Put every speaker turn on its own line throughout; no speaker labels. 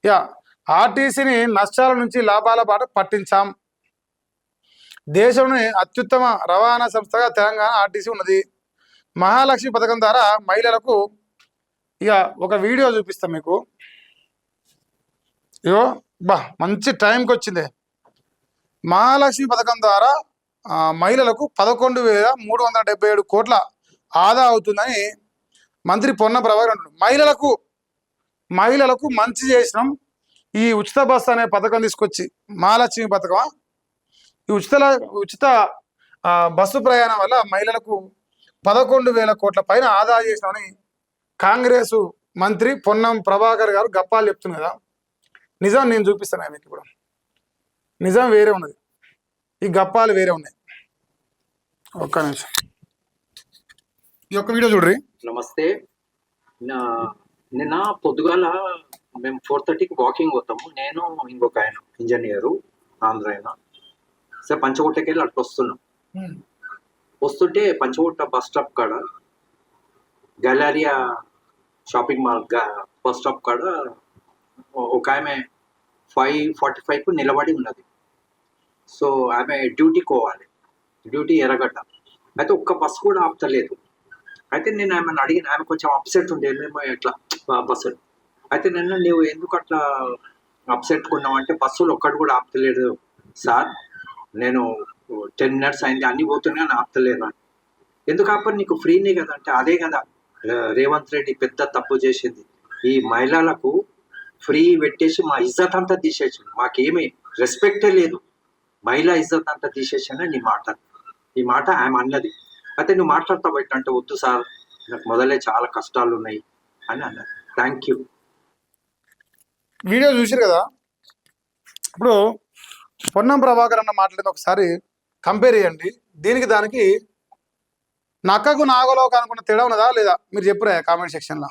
Yeah ఆర్టీసీని నష్టాల నుంచి లాభాల బాట పట్టించాం. దేశంలోని అత్యుత్తమ రవాణా సంస్థగా తెలంగాణ ఆర్టీసీ ఉన్నది. మహాలక్ష్మి పథకం ద్వారా మహిళలకు ఇక ఒక వీడియో చూపిస్తాం మీకు. ఇగో మంచి టైంకి వచ్చింది. మహాలక్ష్మి పథకం ద్వారా మహిళలకు 11,377 కోట్ల ఆదా అవుతుందని మంత్రి పొన్నం ప్రభాకర్ అంటున్నారు. మహిళలకు మంచి చేసినాం. ఈ ఉచిత బస్సు అనే పథకం తీసుకొచ్చి మహాలక్ష్మి పథకం, ఈ ఉచిత బస్సు ప్రయాణం వల్ల మహిళలకు 11,000 కోట్ల పైన ఆదా చేసినామని కాంగ్రెస్ మంత్రి పొన్నం ప్రభాకర్ గారు గప్పాలు చెప్తున్నారు కదా. నిజం నేను చూపిస్తాను మీకు. ఇప్పుడు నిజం వేరే ఉన్నది, ఈ గప్పాలు వేరే ఉన్నాయి. ఒక్క నిమిషం ఈ ఒక్క వీడియో చూడ్రి.
నమస్తే. నిన్న పొద్దుగాల మేము 4:30కి వాకింగ్ పోతాము. నేను ఇంకొక ఆయన ఇంజనీరు ఆంధ్ర ఆయన. సరే పంచగుట్టకి వెళ్ళి అట్లా వస్తున్నాం. వస్తుంటే పంచగుట్ట బస్ స్టాప్ కాడ Galleria shopping mall bus stop కాడ ఒక ఆమె 5:45కు నిలబడి ఉన్నది. సో ఆమె డ్యూటీకి పోవాలి, డ్యూటీ ఎర్రగడ్డ. అయితే ఒక్క బస్సు కూడా ఆపుతలేదు. అయితే నేను ఆమెను అడిగిన, ఆమె కొంచెం అప్సెట్ ఉండే మేము ఎట్లా బస్సు. అయితే నిన్న నువ్వు ఎందుకు అట్లా అప్సెట్ కొన్నావు అంటే, బస్సులు ఒక్కటి కూడా ఆపుతలేదు సార్, నేను 10 minutes అయింది అన్ని పోతున్నాయి అని ఆపుతలేను. ఎందుకు ఆపని, నీకు ఫ్రీనే కదా అంటే, అదే కదా రేవంత్ రెడ్డి పెద్ద తప్పు చేసింది. ఈ మహిళలకు ఫ్రీ పెట్టేసి మా ఇజ్జత్ అంతా తీసేసింది. మాకేమీ రెస్పెక్టే లేదు. మహిళా ఇజ్జత్ అంతా తీసేసానే నీ మాట. ఈ మాట ఆమె అన్నది. అయితే నువ్వు మాట్లాడతావు అంటే, వద్దు సార్ నాకు మొదలే చాలా కష్టాలు ఉన్నాయి అని అన్నారు. Thank you.
వీడియో చూసారు కదా. ఇప్పుడు పొన్నం ప్రభాకర్ అన్న మాట్లాడింది ఒకసారి కంపేర్ చేయండి. దీనికి దానికి నక్కకు నాగలోకి అనుకున్న తేడా ఉన్నదా లేదా మీరు చెప్పురా కామెంట్ సెక్షన్లో.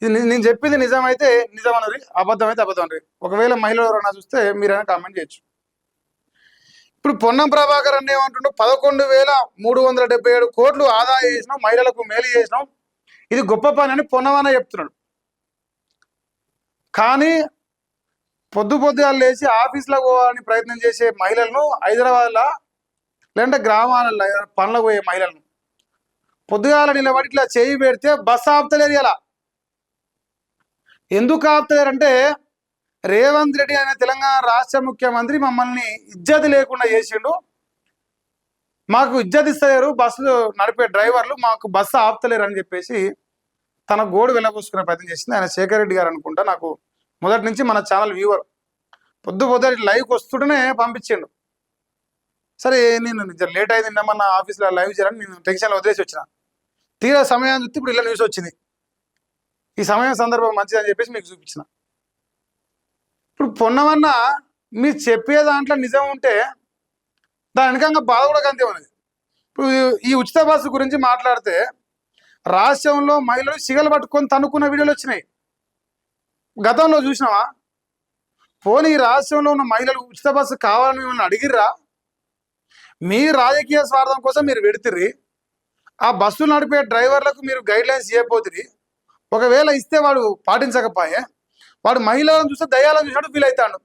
ఇది నేను చెప్పింది నిజమైతే నిజం అన్నది, అబద్ధం అయితే అబద్ధం అన్నది. ఒకవేళ మహిళలు ఎవరైనా చూస్తే మీరైనా కామెంట్ చేయొచ్చు. ఇప్పుడు పొన్నం ప్రభాకర్ అన్న ఏమంటుండో 11,377 కోట్లు ఆదా చేసినాం, మహిళలకు మేలు చేసినాం, ఇది గొప్ప పని అని పొన్నమన్న చెప్తున్నాడు. కానీ పొద్దుగాలు లేచి ఆఫీస్లో పోవాలని ప్రయత్నం చేసే మహిళలను, హైదరాబాద్లో లేదంటే గ్రామాలలో పనులకు పోయే మహిళలను పొద్దుగాల నిలబడి ఇట్లా చేయి పెడితే బస్సు ఆపుతలేరు. ఇలా ఎందుకు ఆపుతలేరంటే, రేవంత్ రెడ్డి అనే తెలంగాణ రాష్ట్ర ముఖ్యమంత్రి మమ్మల్ని ఇజ్జత్ లేకుండా చేసిండు, మాకు ఇజ్జత్ ఇస్తలేరు బస్సులు నడిపే డ్రైవర్లు, మాకు బస్సు ఆపుతలేరు అని చెప్పేసి తన గోడు వెళ్ళబోసుకునే ప్రయత్నం చేసింది. ఆయన శేఖర్ రెడ్డి గారు అనుకుంటా, నాకు మొదటి నుంచి మన ఛానల్ వ్యూవర్. పొద్దుటి లైవ్కి వస్తుంటేనే పంపించిండు. సరే నేను లేట్ అయింది నిన్న ఆఫీస్లో లైవ్ చేయాలని నేను టెన్షన్లో వదిలేసి వచ్చిన. తీరా సమయాన్ని చూస్తే ఇప్పుడు ఇలా న్యూస్ వచ్చింది. ఈ సమయం సందర్భం మంచిదని చెప్పేసి మీకు చూపించిన. ఇప్పుడు పొన్నమన్న మీరు చెప్పే దాంట్లో నిజం ఉంటే దాని వెనకంగా బాధ కూడా అంతే ఉన్నది. ఇప్పుడు ఈ ఉచిత బస్సు గురించి మాట్లాడితే రాష్ట్రంలో మహిళలు సిగలు పట్టుకొని తనుకున్న వీడియోలు వచ్చినాయి. గతంలో చూసినావా? పోనీ రాష్ట్రంలో ఉన్న మహిళలు ఉచిత బస్సు కావాలని మిమ్మల్ని అడిగిర్రా? మీ రాజకీయ స్వార్థం కోసం మీరు పెడుతుర్రి. ఆ బస్సులు నడిపే డ్రైవర్లకు మీరు గైడ్లైన్స్ ఇవ్వకపోతుంది. ఒకవేళ ఇస్తే వాడు పాటించకపోయే, వాడు మహిళలను చూస్తే దయ్యాలను చూసినట్టు ఫీల్ అవుతాడు.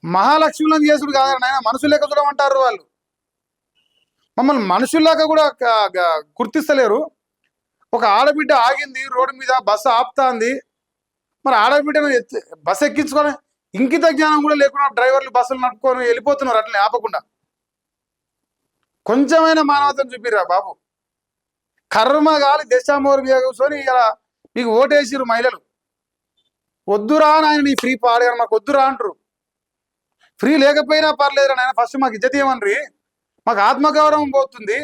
మహాలక్ష్మిలను చేసుడు కాదని ఆయన మనుషులేక చూడమంటారు. వాళ్ళు మమ్మల్ని మనుషుల్లాగా కూడా గుర్తిస్తలేరు. ఒక ఆడబిడ్డ ఆగింది రోడ్డు మీద, బస్సు ఆపుతాంది, మరి ఆడబిడ్డను బస్సు ఎక్కించుకొని ఇంకిత జ్ఞానం కూడా లేకుండా డ్రైవర్లు బస్సులు నడుపుకొని వెళ్ళిపోతున్నారు అట్లనే ఆపకుండా. కొంచెమైనా మానవతను చూపిరా బాబు. కర్మ గాలి దశామూరు మీద కూర్చొని ఇలా మీకు ఓటేసిరు మహిళలు. వద్దురా నాయన నీ ఫ్రీ పాడేరు, మాకు వద్దురా అంటారు. ఫ్రీ లేకపోయినా పర్లేదు నాయన, ఫస్ట్ మాకు ఇజ్జత్ ఇవ్వమని, మాకు ఆత్మగౌరవం పోతుంది.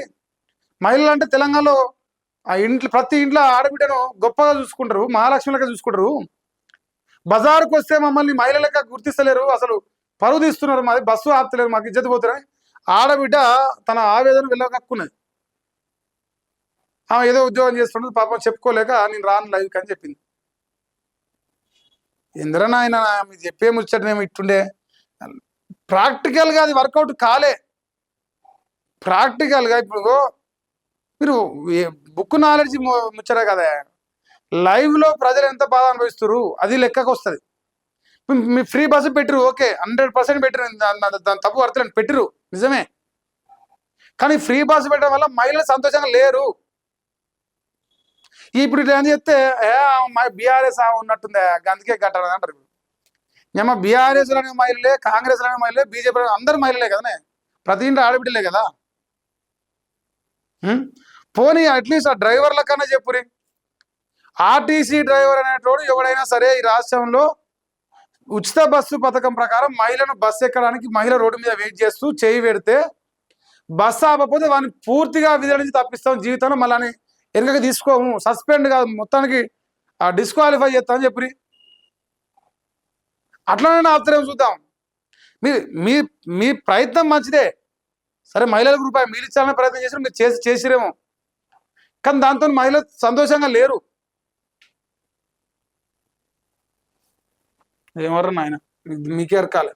మహిళలు అంటే తెలంగాణలో ఆ ఇంట్లో ప్రతి ఇంట్లో ఆడబిడ్డను గొప్పగా చూసుకుంటారు, మహాలక్ష్మి లెక్క చూసుకుంటారు. బజారుకు వస్తే మమ్మల్ని మహిళ లెక్క గుర్తిస్తలేరు, అసలు పరువు తీస్తున్నారు, మాది బస్సు ఆపుతలేరు, మాకు ఇజ్జత్ పోతున్నాయి. ఆడబిడ్డ తన ఆవేదన వెళ్ళకక్కున్నది. ఆమె ఏదో ఉద్యోగం చేస్తుంటుంది, పాపం చెప్పుకోలేక నేను రాను లైవ్కి అని చెప్పింది. ఎందురన్నా ఆయన మీరు చెప్పే ముచ్చటనేమో ఇట్టుండే, ప్రాక్టికల్గా అది వర్కౌట్ కాలే. ప్రాక్టికల్గా ఇప్పుడు మీరు బుక్ నాలెడ్జ్ ముచ్చట కదా, లైవ్ లో ప్రజలు ఎంత బాధ అనుభవిస్తారు అది లెక్కకు వస్తుంది. మీ ఫ్రీ బస్సు పెట్టిరు, ఓకే 100% పెట్టిరు, దాని తప్పు పడతలేండి, పెట్టిరు నిజమే. కానీ ఫ్రీ బస్సు పెట్టడం వల్ల మహిళలు సంతోషంగా లేరు. ఇప్పుడు ఇట్లా ఏం చెప్తే బీఆర్ఎస్ ఉన్నట్టుంది అందుకే గట్టాలి అంటారు. ఏమో బీఆర్ఎస్ అనే మహిళలే, కాంగ్రెస్ అనే మహిళలే, బీజేపీ అందరు మహిళలే కదనే, ప్రతి ఇంటి ఆడబిడ్డలే కదా. పోనీ అట్లీస్ట్ ఆ డ్రైవర్ల కన్నా చెప్పురి. ఆర్టీసీ డ్రైవర్ అనేటోడు ఎవడైనా సరే ఈ రాష్ట్రంలో ఉచిత బస్సు పథకం ప్రకారం మహిళను బస్సు ఎక్కడానికి మహిళ రోడ్డు మీద వెయిట్ చేస్తూ చేయి పెడితే బస్సు ఆపకపోతే వాడిని పూర్తిగా విధుల నుంచి తప్పిస్తాం, జీవితంలో మళ్ళీ వెనుకకి తీసుకోము, సస్పెండ్ కాదు, మొత్తానికి డిస్క్వాలిఫై చేస్తామని చెప్పి అట్లనే ఆశ్చర్యం చూద్దాం. మీ మీ మీ ప్రయత్నం మంచిదే సరే, మహిళలకు రూపాయి మీరు ఇచ్చాలనే ప్రయత్నం చేసినా మీరు చేసిరేమో, కానీ దాంతో మహిళలు సంతోషంగా లేరు. ఏమర్రా నాయన మీకే ఎరకాలి.